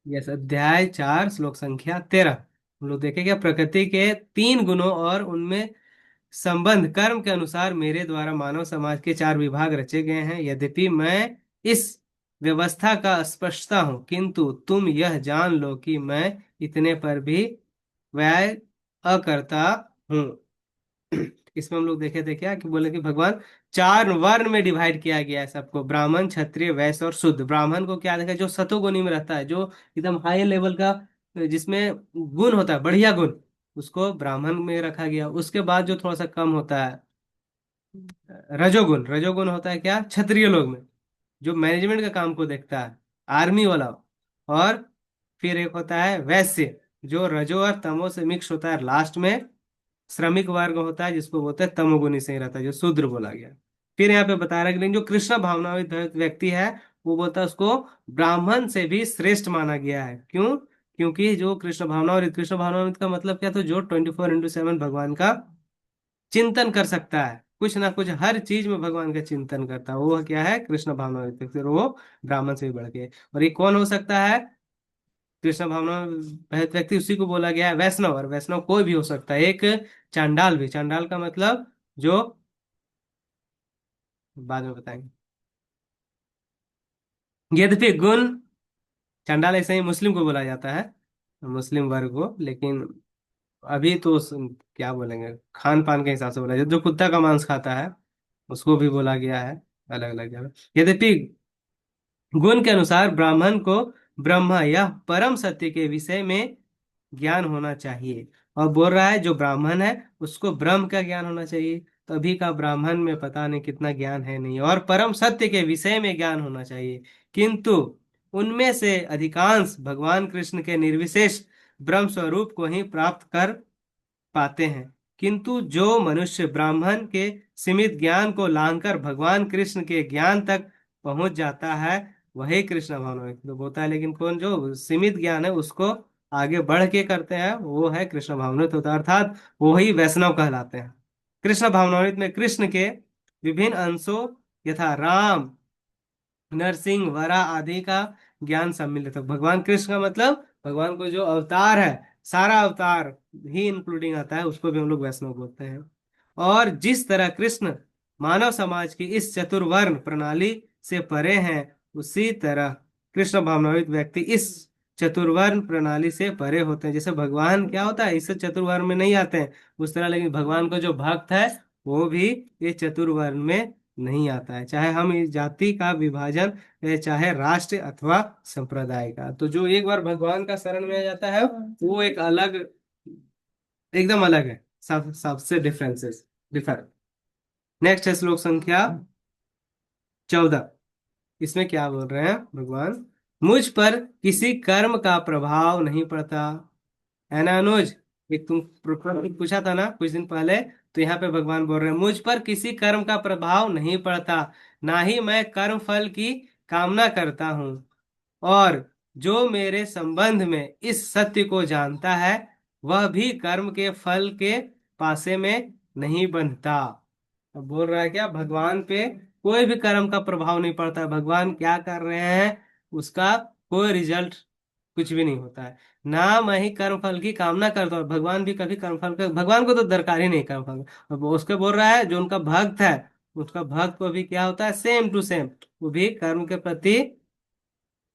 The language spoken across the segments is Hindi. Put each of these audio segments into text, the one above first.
यस, अध्याय 4 श्लोक संख्या 13। हम लोग देखेंगे प्रकृति के 3 गुणों और उनमें संबंध कर्म के अनुसार मेरे द्वारा मानव समाज के 4 विभाग रचे गए हैं। यद्यपि मैं इस व्यवस्था का स्पष्टता हूँ, किंतु तुम यह जान लो कि मैं इतने पर भी व्यय अकर्ता हूँ। इसमें हम लोग देखे थे क्या कि बोले कि भगवान 4 वर्ण में डिवाइड किया गया है सबको, ब्राह्मण क्षत्रिय वैश्य और शुद्ध। ब्राह्मण को क्या देखा, जो सतोगुणी में रहता है, जो एकदम हाई लेवल का, जिसमें गुण होता है, बढ़िया गुण, उसको ब्राह्मण में रखा गया। उसके बाद जो थोड़ा सा कम होता है, रजोगुण। रजोगुण होता है क्या, क्षत्रिय लोग में, जो मैनेजमेंट का काम को देखता है, आर्मी वाला। और फिर एक होता है वैश्य, जो रजो और तमो से मिक्स होता है लास्ट में। श्रमिक वर्ग होता है, जिसको बोलते हैं तमोगुणी से ही रहता है, जो शूद्र बोला गया। फिर यहाँ पे बता रहा है कि लेकिन जो कृष्ण भावनावित व्यक्ति है, वो बोलता है उसको ब्राह्मण से भी श्रेष्ठ माना गया है। क्यों? क्योंकि जो कृष्ण भावनावित, कृष्ण भावनावित का मतलब क्या, तो जो 24/7 भगवान का चिंतन कर सकता है, कुछ ना कुछ हर चीज में भगवान का चिंतन करता है, वो क्या है, कृष्ण भावनावित व्यक्ति। फिर वो ब्राह्मण से भी बढ़ के। और ये कौन हो सकता है, कृष्ण भावना रहित व्यक्ति, उसी को बोला गया है वैष्णव। और वैष्णव कोई भी हो सकता है, एक चांडाल भी। चांडाल का मतलब जो बाद में बताएंगे। यद्यपि गुण, चांडाल ऐसे ही मुस्लिम को बोला जाता है, मुस्लिम वर्ग को। लेकिन अभी तो क्या बोलेंगे, खान पान के हिसाब से बोला जाता है। जो कुत्ता का मांस खाता है, उसको भी बोला गया है अलग अलग जगह। यद्यपि गुण के अनुसार ब्राह्मण को ब्रह्म या परम सत्य के विषय में ज्ञान होना चाहिए। और बोल रहा है जो ब्राह्मण है, उसको ब्रह्म का ज्ञान होना चाहिए। तो अभी का ब्राह्मण में पता नहीं कितना ज्ञान है नहीं, और परम सत्य के विषय में ज्ञान होना चाहिए। किंतु उनमें से अधिकांश भगवान कृष्ण के निर्विशेष ब्रह्म स्वरूप को ही प्राप्त कर पाते हैं। किंतु जो मनुष्य ब्राह्मण के सीमित ज्ञान को लांघकर भगवान कृष्ण के ज्ञान तक पहुंच जाता है, वही कृष्ण भावनामृत तो बोलता है। लेकिन कौन जो सीमित ज्ञान है, उसको आगे बढ़ के करते हैं, वो है कृष्ण भावनामृत होता है, अर्थात वो ही वैष्णव कहलाते हैं। कृष्ण भावनामृत में कृष्ण के विभिन्न अंशों यथा राम, नरसिंह, वरा आदि का ज्ञान सम्मिलित है। भगवान कृष्ण का मतलब भगवान को जो अवतार है, सारा अवतार ही इंक्लूडिंग आता है, उसको भी हम लोग वैष्णव बोलते हैं। और जिस तरह कृष्ण मानव समाज की इस चतुर्वर्ण प्रणाली से परे हैं, उसी तरह कृष्ण भावनावित व्यक्ति इस चतुर्वर्ण प्रणाली से परे होते हैं। जैसे भगवान क्या होता है, इस चतुर्वर्ण में नहीं आते हैं, उस तरह लेकिन भगवान को जो भक्त है, वो भी ये चतुर्वर्ण में नहीं आता है। चाहे हम इस जाति का विभाजन, चाहे राष्ट्र अथवा संप्रदाय का, तो जो एक बार भगवान का शरण में आ जाता है, वो एक अलग, एकदम अलग है, सब सबसे डिफरेंसेस डिफर। नेक्स्ट है श्लोक संख्या 14। इसमें क्या बोल रहे हैं भगवान, मुझ पर किसी कर्म का प्रभाव नहीं पड़ता है ना अनुज। एक तुम प्रश्न पूछा था ना कुछ दिन पहले, तो यहाँ पे भगवान बोल रहे हैं मुझ पर किसी कर्म का प्रभाव नहीं पड़ता, ना ही मैं कर्म फल की कामना करता हूँ। और जो मेरे संबंध में इस सत्य को जानता है, वह भी कर्म के फल के पासे में नहीं बनता। अब बोल रहा है क्या, भगवान पे कोई भी कर्म का प्रभाव नहीं पड़ता। भगवान क्या कर रहे हैं, उसका कोई रिजल्ट कुछ भी नहीं होता है। ना मैं ही कर्म फल की कामना करता हूँ, भगवान भी कभी कर्म फल का, भगवान को तो दरकार ही नहीं कर्म फल। अब वो उसके बोल रहा है जो उनका भक्त है, उसका भक्त को भी क्या होता है, सेम टू सेम, वो भी कर्म के प्रति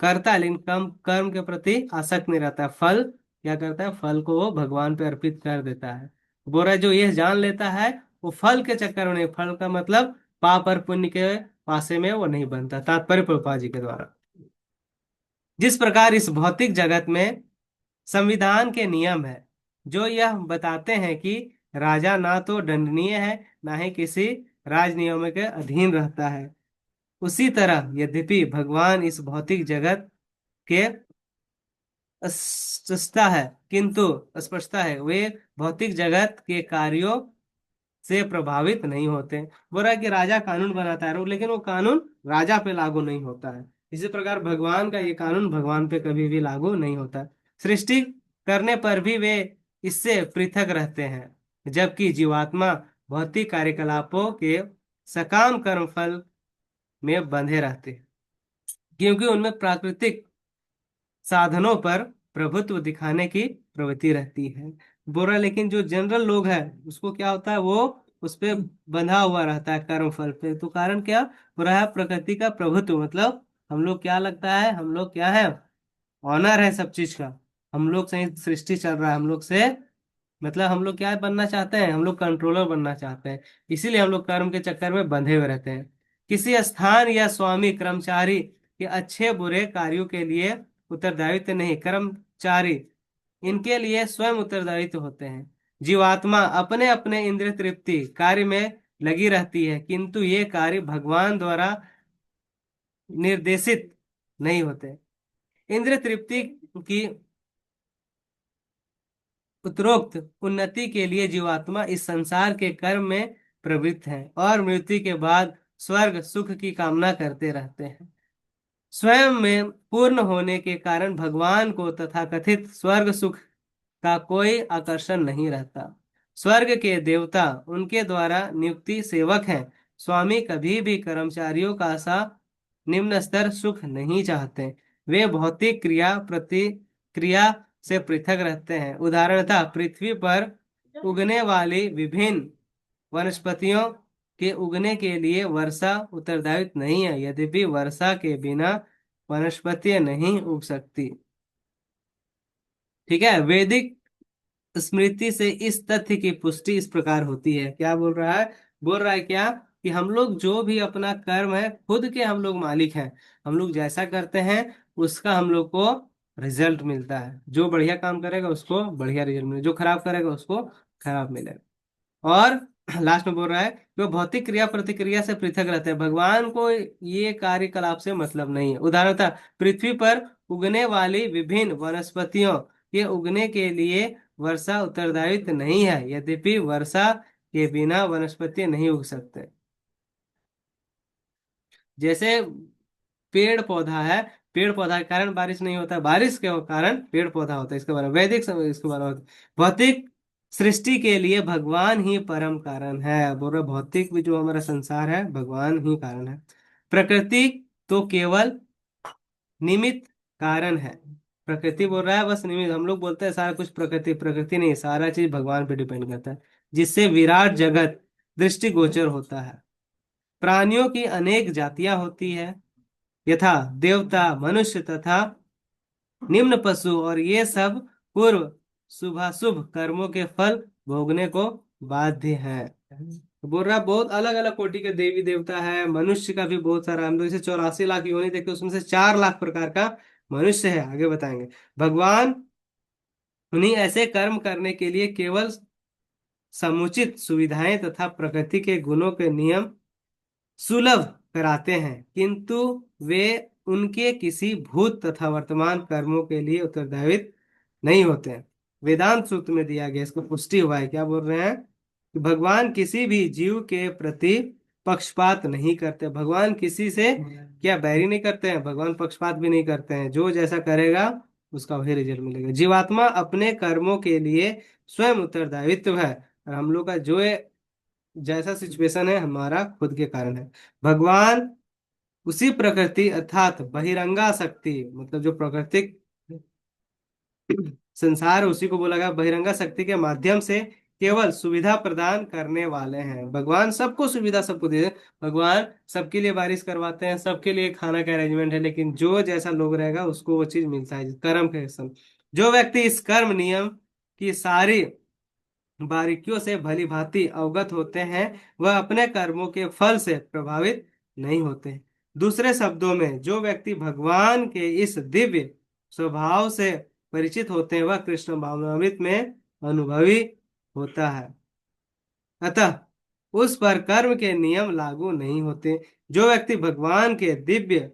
करता है, लेकिन कम कर्म के प्रति आसक्त नहीं रहता है। फल क्या करता है, फल को वो भगवान पे अर्पित कर देता है। बोल रहा है जो ये जान लेता है, वो फल के चक्कर में नहीं, फल का मतलब पाप और पुण्य के पासे में वो नहीं बनता। तात्पर्य प्रभुपाद जी के द्वारा, जिस प्रकार इस भौतिक जगत में संविधान के नियम है, जो यह बताते हैं कि राजा ना तो दंडनीय है, ना ही किसी राज नियमों के अधीन रहता है, उसी तरह यद्यपि भगवान इस भौतिक जगत के स्पष्टता है, किंतु स्पष्टता है, वे भौतिक जगत के कार्यों से प्रभावित नहीं होते। बोल रहा है कि राजा कानून बनाता है, लेकिन वो कानून राजा पे लागू नहीं होता है। इसी प्रकार भगवान का ये कानून भगवान पे कभी भी लागू नहीं होता है। सृष्टि करने पर भी वे इससे पृथक रहते हैं, जबकि जीवात्मा भौतिक कार्यकलापों के सकाम कर्म फल में बंधे रहते हैं, क्योंकि उनमें प्राकृतिक साधनों पर प्रभुत्व दिखाने की प्रवृत्ति रहती है। बोल रहा है, लेकिन जो जनरल लोग है उसको क्या होता है, वो उस पे बंधा हुआ रहता है कर्म फल पे। तो कारण क्या हो रहा है, प्रकृति का प्रभुत्व, मतलब हम लोग क्या लगता है, हम लोग क्या है, ऑनर है सब चीज का। हम लोग से ही सृष्टि चल रहा है, हम लोग से, मतलब हम लोग क्या बनना चाहते हैं, हम लोग कंट्रोलर बनना चाहते हैं। इसीलिए हम लोग कर्म के चक्कर में बंधे हुए रहते हैं। किसी स्थान या स्वामी कर्मचारी के अच्छे बुरे कार्यों के लिए उत्तरदायित्व नहीं, कर्मचारी इनके लिए स्वयं उत्तरदायित्व होते हैं। जीवात्मा अपने अपने इंद्रिय तृप्ति कार्य में लगी रहती है, किंतु ये कार्य भगवान द्वारा निर्देशित नहीं होते। इंद्रिय तृप्ति की उत्तरोक्त उन्नति के लिए जीवात्मा इस संसार के कर्म में प्रवृत्त है और मृत्यु के बाद स्वर्ग सुख की कामना करते रहते हैं। स्वयं में पूर्ण होने के कारण भगवान को तथाकथित स्वर्ग सुख का कोई आकर्षण नहीं रहता। स्वर्ग के देवता उनके द्वारा नियुक्ति सेवक हैं। स्वामी कभी भी कर्मचारियों का सा निम्न स्तर सुख नहीं चाहते। वे भौतिक क्रिया प्रतिक्रिया से पृथक रहते हैं। उदाहरणतः पृथ्वी पर उगने वाली विभिन्न वनस्पतियों के उगने के लिए वर्षा उत्तरदायित्व नहीं है, यद्यपि वर्षा के बिना वनस्पतियां नहीं उग सकती। ठीक है, वैदिक स्मृति से इस तथ्य की पुष्टि इस प्रकार होती है। क्या बोल रहा है, बोल रहा है क्या, कि हम लोग जो भी अपना कर्म है खुद के हम लोग मालिक हैं। हम लोग जैसा करते हैं उसका हम लोग को रिजल्ट मिलता है। जो बढ़िया काम करेगा उसको बढ़िया रिजल्ट मिलेगा, जो खराब करेगा उसको खराब मिलेगा। और लास्ट में बोल रहा है कि वो भौतिक क्रिया प्रतिक्रिया से पृथक रहते हैं। भगवान को ये कार्यकलाप से मतलब नहीं है। उदाहरणतः पृथ्वी पर उगने वाली विभिन्न वनस्पतियों के उगने के लिए वर्षा उत्तरदायित्व नहीं है, यद्यपि वर्षा के बिना वनस्पति नहीं उग सकते। जैसे पेड़ पौधा है, पेड़ पौधा के कारण बारिश नहीं होता, बारिश के कारण पेड़ पौधा होता है। इसके बारे में वैदिक इसके बारे में भौतिक सृष्टि के लिए भगवान ही परम कारण है। बोल रहे भौतिक भी जो हमारा संसार है भगवान ही कारण है। प्रकृति तो केवल निमित्त कारण है। प्रकृति बोल रहा है बस निमित्त, हम लोग बोलते हैं सारा कुछ प्रकृति, प्रकृति नहीं, सारा चीज भगवान पे डिपेंड करता है, जिससे विराट जगत दृष्टिगोचर होता है। प्राणियों की अनेक जातियां होती है, यथा देवता मनुष्य तथा निम्न पशु, और ये सब पूर्व शुभाशुभ कर्मों के फल भोगने को बाध्य हैं। तो बोल रहा बहुत अलग अलग कोटि के देवी देवता है, मनुष्य का भी बहुत सारा, हम लोग इसे 84 लाख योनि देखते हैं, उसमें से 4 लाख प्रकार का मनुष्य है। आगे बताएंगे, भगवान उन्हीं ऐसे कर्म करने के लिए केवल समुचित सुविधाएं तथा प्रकृति के गुणों के नियम सुलभ कराते हैं, किंतु वे उनके किसी भूत तथा वर्तमान कर्मों के लिए उत्तरदायित्व नहीं होते हैं। वेदांत सूत्र में दिया गया, इसको पुष्टि हुआ है। क्या बोल रहे हैं कि भगवान किसी भी जीव के प्रति पक्षपात नहीं करते। भगवान किसी से क्या बैरी नहीं करते हैं, भगवान पक्षपात भी नहीं करते हैं। जो जैसा करेगा उसका वही रिजल्ट मिलेगा। जीवात्मा अपने कर्मों के लिए स्वयं उत्तरदायित्व है, और हम लोग का जो जैसा सिचुएशन है हमारा खुद के कारण है। भगवान उसी प्रकृति अर्थात बहिरंगा शक्ति, मतलब जो प्राकृतिक संसार है, उसी को बोला गया बहिरंगा शक्ति के माध्यम से केवल सुविधा प्रदान करने वाले हैं। भगवान सबको सुविधा सबको दे, भगवान सबके लिए बारिश करवाते हैं, सबके लिए खाना का अरेंजमेंट है, लेकिन जो जैसा लोग रहेगा उसको वो चीज मिलता है कर्म के संग। जो व्यक्ति इस कर्म नियम की सारी बारीकियों से भली भांति अवगत होते हैं, वह अपने कर्मों के फल से प्रभावित नहीं होते। दूसरे शब्दों में, जो व्यक्ति भगवान के इस दिव्य स्वभाव से परिचित होते हैं वह कृष्ण भावनामृत में अनुभवी होता है। अतः उस पर कर्म के नियम लागू नहीं होते। जो व्यक्ति भगवान के दिव्य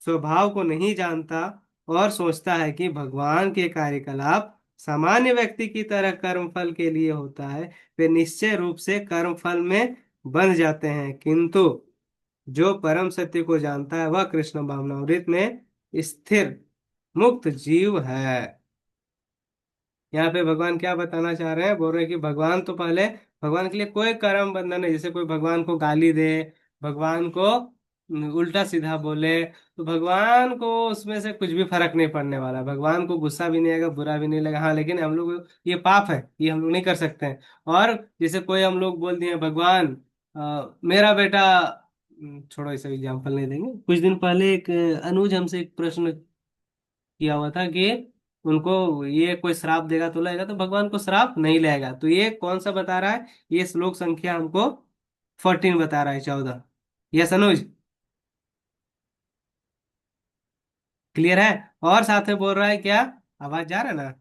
स्वभाव को नहीं जानता और सोचता है कि भगवान के कार्यकलाप सामान्य व्यक्ति की तरह कर्म फल के लिए होता है, वे निश्चय रूप से कर्म फल में बंध जाते हैं। किंतु जो परम सत्य को जानता है वह कृष्ण भावनामृत में स्थिर मुक्त जीव है। यहाँ पे भगवान क्या बताना चाह रहे हैं, बोल रहे हैं कि भगवान तो पहले, भगवान के लिए कोई कर्म बंधन नहीं। जैसे कोई भगवान को गाली दे, भगवान को उल्टा सीधा बोले तो भगवान को उसमें से कुछ भी फर्क नहीं पड़ने वाला। भगवान को गुस्सा भी नहीं आएगा, बुरा भी नहीं लगेगा। हाँ, लेकिन हम लोग ये पाप है, ये हम लोग नहीं कर सकते हैं। और जैसे कोई हम लोग बोल दिए भगवान मेरा बेटा, छोड़ो इसे एग्जाम्पल नहीं देंगे। कुछ दिन पहले एक अनुज हमसे एक प्रश्न किया हुआ था कि उनको ये कोई श्राप देगा तो लगेगा, तो भगवान को श्राप नहीं लगेगा। तो ये कौन सा बता रहा है? ये श्लोक संख्या हमको 14 बता रहा है, 14। यस अनुज, क्लियर है? और साथ में बोल रहा है क्या? आवाज जा रहा है ना?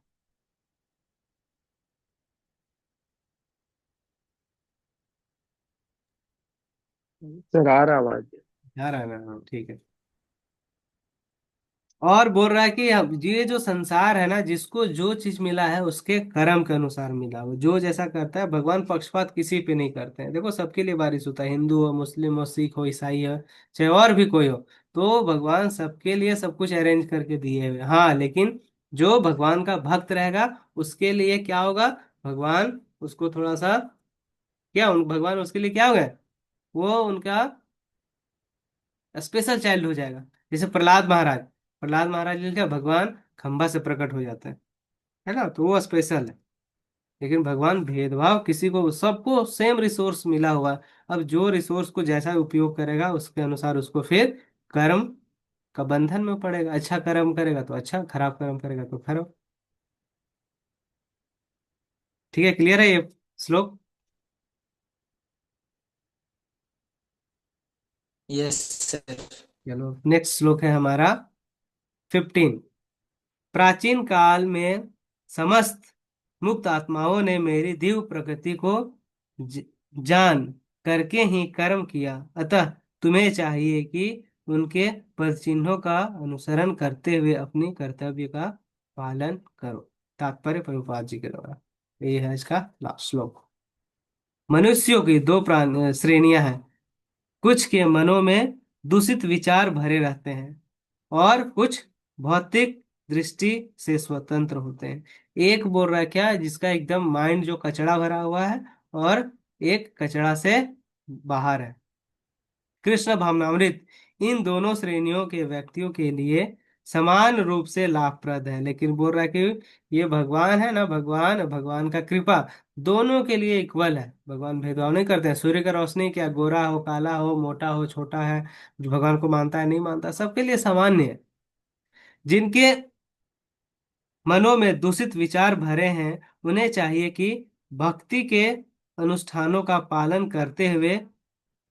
सर आ रहा आवाज। जा रहा है ना? हाँ, ठीक है। और बोल रहा है कि ये जो संसार है ना, जिसको जो चीज मिला है उसके कर्म के अनुसार मिला। वो जो जैसा करता है, भगवान पक्षपात किसी पे नहीं करते हैं। देखो सबके लिए बारिश होता है, हिंदू हो, मुस्लिम हो, सिख हो, ईसाई हो, चाहे और भी कोई हो। तो भगवान सबके लिए सब कुछ अरेंज करके दिए हुए। हाँ, लेकिन जो भगवान का भक्त रहेगा उसके लिए क्या होगा? भगवान उसको थोड़ा सा, भगवान उसके लिए क्या होगा? वो उनका स्पेशल चाइल्ड हो जाएगा। जैसे प्रहलाद महाराज, प्रहलाद महाराज के लिए क्या, भगवान खंभा से प्रकट हो जाते हैं, है ना? तो वो स्पेशल है। लेकिन भगवान भेदभाव किसी को, सबको सेम रिसोर्स मिला हुआ है। अब जो रिसोर्स को जैसा उपयोग करेगा उसके अनुसार उसको फिर कर्म का बंधन में पड़ेगा। अच्छा कर्म करेगा तो अच्छा, खराब कर्म करेगा तो खराब। ठीक है, क्लियर है ये श्लोक? Yes sir. चलो नेक्स्ट श्लोक है हमारा 15। प्राचीन काल में समस्त मुक्त आत्माओं ने मेरी दिव्य प्रकृति को ज, जान करके ही कर्म किया। अतः तुम्हें चाहिए कि उनके पद चिन्हों का अनुसरण करते हुए अपनी कर्तव्य का पालन करो। तात्पर्य प्रभुपाद जी के द्वारा। ये है इसका लास्ट श्लोक। मनुष्यों की दो श्रेणियां हैं। कुछ के मनों में दूषित विचार भरे रहते हैं और कुछ भौतिक दृष्टि से स्वतंत्र होते हैं। एक बोल रहा है क्या, जिसका एकदम माइंड जो कचड़ा भरा हुआ है, और एक कचड़ा से बाहर है। कृष्ण भावनामृत इन दोनों श्रेणियों के व्यक्तियों के लिए समान रूप से लाभप्रद है। लेकिन बोल रहा है कि ये भगवान है ना, भगवान भगवान का कृपा दोनों के लिए इक्वल है। भगवान भेदभाव नहीं करते हैं। सूर्य का रोशनी क्या, गोरा हो, काला हो, मोटा हो, छोटा है, जो भगवान को मानता है नहीं मानता, सबके लिए सामान्य है। जिनके मनों में दूषित विचार भरे हैं उन्हें चाहिए कि भक्ति के अनुष्ठानों का पालन करते हुए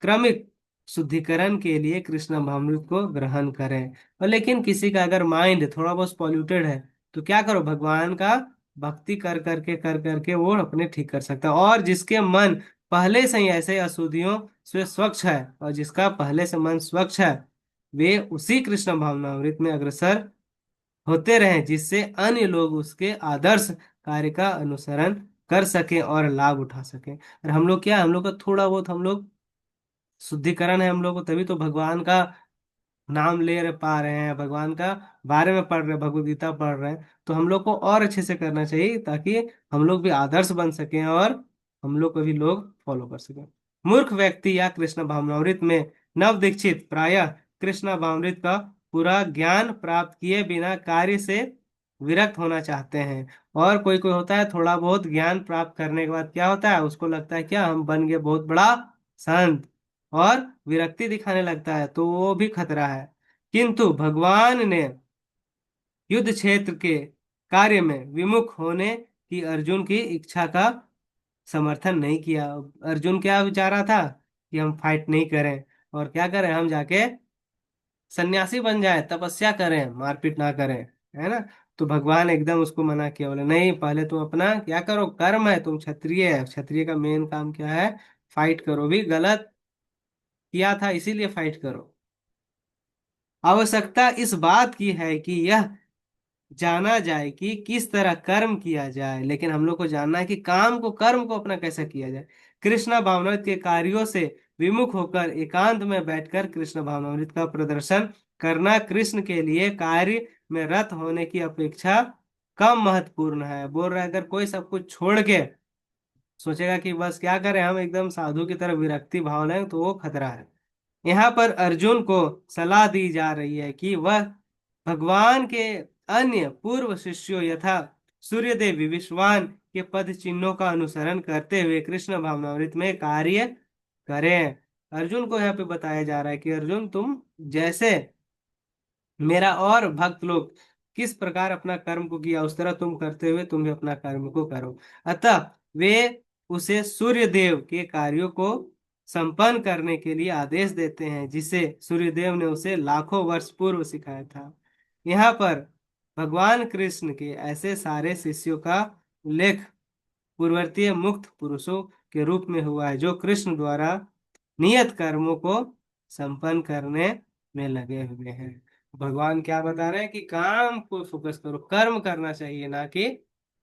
क्रमिक शुद्धिकरण के लिए कृष्ण भावनामृत को ग्रहण करें। और लेकिन किसी का अगर माइंड थोड़ा बहुत पॉल्यूटेड है तो क्या करो, भगवान का भक्ति कर करके वो अपने ठीक कर सकता है। और जिसके मन पहले से ही ऐसे अशुद्धियों से स्वच्छ है, और जिसका पहले से मन स्वच्छ है, वे उसी कृष्ण भावनामृत में अग्रसर होते रहें, जिससे अन्य लोग उसके आदर्श कार्य का अनुसरण कर सकें और लाभ उठा सकें। और हम लोग क्या, हम लोग का थोड़ा बहुत हम लोग शुद्धिकरण है हम लोग को, तभी तो भगवान का नाम पा रहे हैं, भगवान का बारे में पढ़ रहे हैं, भगवद गीता पढ़ रहे हैं। तो हम लोग को और अच्छे से करना चाहिए, ताकि हम लोग भी आदर्श बन सकें और हम लोग को भी लोग फॉलो कर सकें। मूर्ख व्यक्ति या कृष्ण भावनामृत में नव दीक्षित प्रायः कृष्ण भावनामृत का पूरा ज्ञान प्राप्त किए बिना कार्य से विरक्त होना चाहते हैं। और कोई कोई होता है, थोड़ा बहुत ज्ञान प्राप्त करने के बाद क्या होता है, उसको लगता है क्या, हम बन गए बहुत बड़ा संत, और विरक्ति दिखाने लगता है, तो वो भी खतरा है। किंतु भगवान ने युद्ध क्षेत्र के कार्य में विमुख होने की अर्जुन की इच्छा का समर्थन नहीं किया। अर्जुन क्या विचार रहा था कि हम फाइट नहीं करें, और क्या करें, हम जाके सन्यासी बन जाए, तपस्या करें, मारपीट ना करें, है ना? तो भगवान एकदम उसको मना किया, बोले नहीं, पहले तुम अपना क्या करो, कर्म है, तुम क्षत्रिय है, क्षत्रिय का मेन काम क्या है, फाइट करो। भी गलत किया था इसीलिए फाइट करो। आवश्यकता इस बात की है कि यह जाना जाए कि किस तरह कर्म किया जाए, लेकिन हम लोग को जानना है कि काम को, कर्म को अपना कैसा किया जाए। कृष्ण भावनामृत के कार्यों से विमुख होकर एकांत में बैठकर कृष्ण भावनामृत का प्रदर्शन करना कृष्ण के लिए कार्य में रत होने की अपेक्षा कम महत्वपूर्ण है। बोल रहा है अगर कोई सब कुछ छोड़ के सोचेगा कि बस क्या करें, हम एकदम साधु की तरह विरक्ति भाव लें, तो वो खतरा है। यहाँ पर अर्जुन को सलाह दी जा रही है कि वह भगवान के अन्य पूर्व शिष्यों यथा सूर्यदेव विश्वान के पद चिन्हों का अनुसरण करते हुए कृष्ण भावनामृत में कार्य करें। अर्जुन को यहाँ पे बताया जा रहा है कि अर्जुन, तुम जैसे मेरा और भक्त लोग किस प्रकार अपना कर्म को किया, उस तरह तुम करते हुए तुम भी अपना कर्म को करो। अतः वे उसे सूर्य देव के कार्यों को संपन्न करने के लिए आदेश देते हैं, जिसे सूर्यदेव ने उसे लाखों वर्ष पूर्व सिखाया था। यहाँ पर भगवान कृष्ण के ऐसे सारे शिष्यों का उल्लेख पूर्ववर्तीय मुक्त पुरुषों के रूप में हुआ है, जो कृष्ण द्वारा नियत कर्मों को संपन्न करने में लगे हुए हैं। भगवान क्या बता रहे हैं कि काम को फोकस करो, कर्म करना चाहिए, ना कि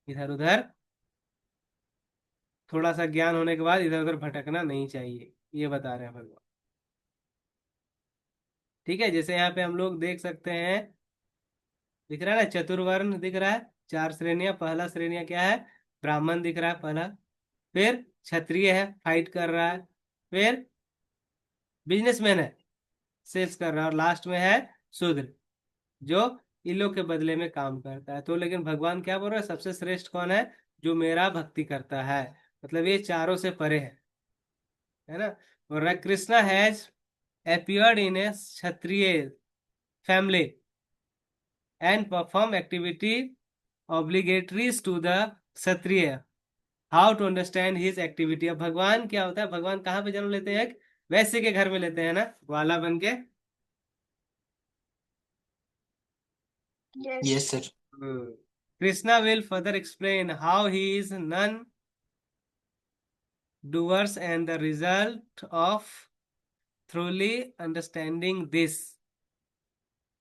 इधर उधर, थोड़ा सा ज्ञान होने के बाद इधर उधर भटकना नहीं चाहिए, ये बता रहे हैं भगवान। ठीक है, जैसे यहाँ पे हम लोग देख सकते हैं, दिख रहा है ना, चतुर्वर्ण दिख रहा है, चार श्रेणियां। पहला श्रेणियां क्या है? ब्राह्मण दिख रहा है पहला, फिर क्षत्रिय है, फाइट कर रहा है, फिर बिजनेसमैन है, सेल्स कर रहा है, और लास्ट में है शूद्र, जो इन लोग के बदले में काम करता है। तो लेकिन भगवान क्या बोल रहे हैं, सबसे श्रेष्ठ कौन है? जो मेरा भक्ति करता है। मतलब ये चारों से परे है ना। बोल रहा है Krishna has appeared in a Kshatriya family and perform activity obligatories to the Kshatriya. How to understand his activity. अब भगवान क्या होता है, भगवान कहाँ पे जन्म लेते हैं? एक वैश्य के घर में लेते हैं ना, ग्वाला बन के। Yes sir. Krishna will further explain how he is non doers and the result of thoroughly understanding this.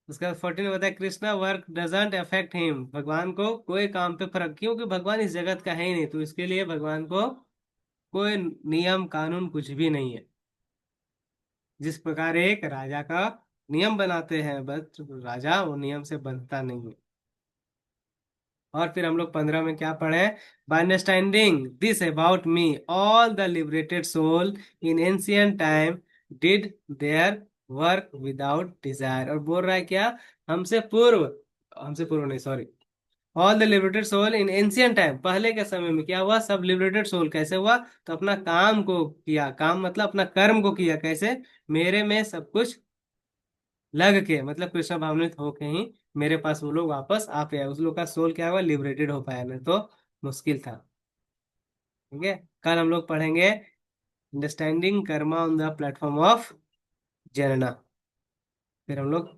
उसका 14 बताया Krishna work doesn't affect him. भगवान को कोई काम पे फर्क, क्योंकि भगवान इस जगत का है ही नहीं, तो इसके लिए भगवान को कोई नियम कानून कुछ भी नहीं है। जिस प्रकार एक राजा का नियम बनाते हैं, बस राजा वो नियम से बनता नहीं है। और फिर हम लोग 15 में क्या पढ़े? By understanding this about me all the liberated soul in ancient time did their work without desire. और बोल रहा है क्या? हमसे पूर्व, हमसे पूर्व नहीं, sorry, all the liberated soul in ancient time, पहले के समय में क्या हुआ? सब लिबरेटेड सोल कैसे हुआ? तो अपना काम को किया, काम मतलब अपना कर्म को किया, कैसे? मेरे में सब कुछ लग के, मतलब कृष्ण भावनित होके ही मेरे पास वो लोग वापस आ पाए, उस लोग का सोल क्या हुआ? लिबरेटेड हो पाया, नहीं तो मुश्किल था। ठीक है, कल हम लोग पढ़ेंगे understanding karma on the platform of जनना। फिर हम लोग